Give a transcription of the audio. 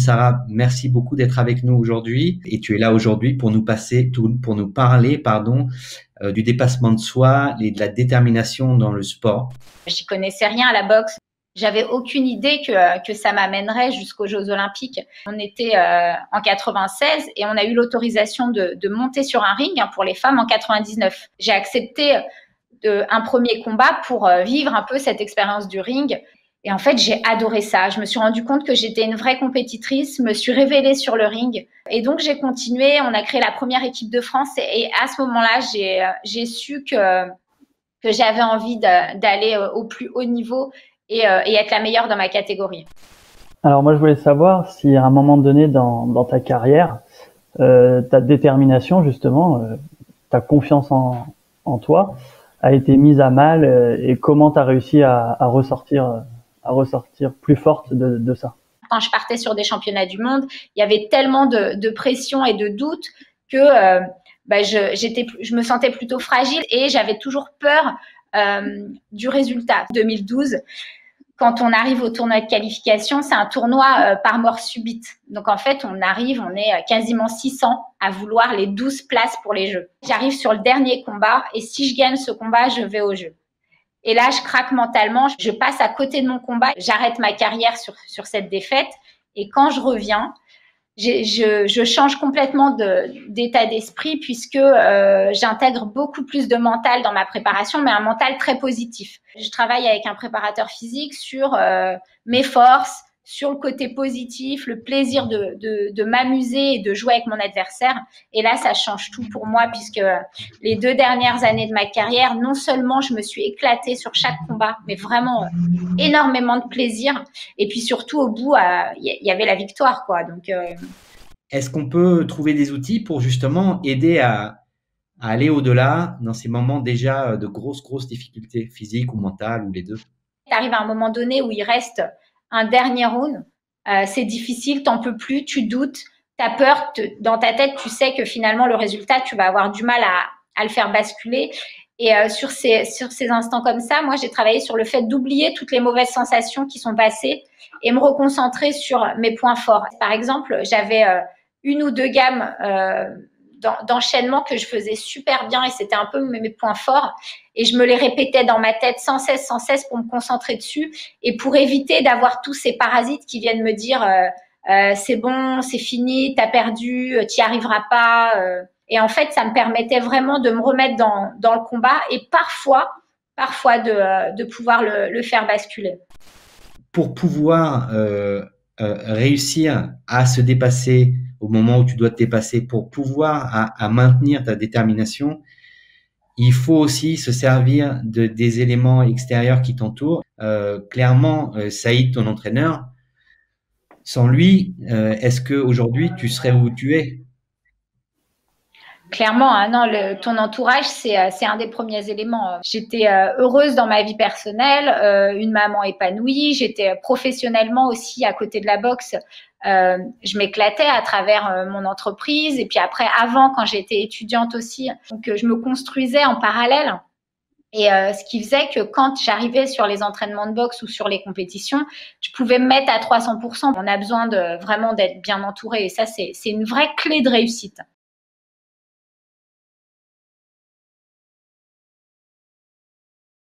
Sarah, merci beaucoup d'être avec nous aujourd'hui. Et tu es là aujourd'hui pour nous parler, du dépassement de soi et de la détermination dans le sport. J'y connaissais rien à la boxe. J'avais aucune idée que ça m'amènerait jusqu'aux Jeux Olympiques. On était en 96 et on a eu l'autorisation de monter sur un ring pour les femmes en 99. J'ai accepté un premier combat pour vivre un peu cette expérience du ring. Et en fait, j'ai adoré ça. Je me suis rendu compte que j'étais une vraie compétitrice, me suis révélée sur le ring. Et donc, j'ai continué. On a créé la première équipe de France. Et à ce moment-là, j'ai su que j'avais envie d'aller au plus haut niveau et être la meilleure dans ma catégorie. Alors moi, je voulais savoir si à un moment donné dans ta carrière, ta détermination, justement, ta confiance en toi a été mise à mal et comment tu as réussi à ressortir plus forte de ça. Quand je partais sur des championnats du monde, il y avait tellement de pression et de doute que je me sentais plutôt fragile et j'avais toujours peur du résultat. 2012, quand on arrive au tournoi de qualification, c'est un tournoi par mort subite. Donc en fait, on est quasiment 600 à vouloir les 12 places pour les Jeux. J'arrive sur le dernier combat et si je gagne ce combat, je vais aux Jeux. Et là, je craque mentalement, je passe à côté de mon combat, j'arrête ma carrière sur cette défaite. Et quand je reviens, je change complètement d'état d'esprit puisque j'intègre beaucoup plus de mental dans ma préparation, mais un mental très positif. Je travaille avec un préparateur physique sur mes forces, sur le côté positif, le plaisir de m'amuser et de jouer avec mon adversaire. Et là, ça change tout pour moi puisque les 2 dernières années de ma carrière, non seulement je me suis éclatée sur chaque combat, mais vraiment énormément de plaisir. Et puis surtout, au bout, il y avait la victoire, quoi. Donc, est-ce qu'on peut trouver des outils pour justement aider à aller au-delà dans ces moments déjà de grosses difficultés physiques ou mentales ou les deux? Tu arrives à un moment donné où il reste un dernier round, c'est difficile, t'en peux plus, tu doutes, t'as peur, dans ta tête, tu sais que finalement le résultat, tu vas avoir du mal à le faire basculer. Et sur ces instants comme ça, moi j'ai travaillé sur le fait d'oublier toutes les mauvaises sensations qui sont passées et me reconcentrer sur mes points forts. Par exemple, j'avais 1 ou 2 gammes d'enchaînement que je faisais super bien et c'était un peu mes points forts et je me les répétais dans ma tête sans cesse pour me concentrer dessus et pour éviter d'avoir tous ces parasites qui viennent me dire c'est bon, c'est fini, t'as perdu, t'y arriveras pas. Et en fait, ça me permettait vraiment de me remettre dans le combat et parfois de pouvoir le faire basculer. Pour pouvoir réussir à se dépasser au moment où tu dois te dépasser, pour pouvoir à maintenir ta détermination, il faut aussi se servir des éléments extérieurs qui t'entourent. Clairement, Saïd, ton entraîneur, sans lui, est-ce que aujourd'hui tu serais où tu es? Clairement, hein, non, ton entourage, c'est un des premiers éléments. J'étais heureuse dans ma vie personnelle, une maman épanouie. J'étais professionnellement aussi à côté de la boxe. Je m'éclatais à travers mon entreprise. Et puis après, avant, quand j'étais étudiante aussi, donc je me construisais en parallèle. Et ce qui faisait que quand j'arrivais sur les entraînements de boxe ou sur les compétitions, je pouvais me mettre à 300%. On a besoin vraiment d'être bien entouré. Et ça, c'est une vraie clé de réussite.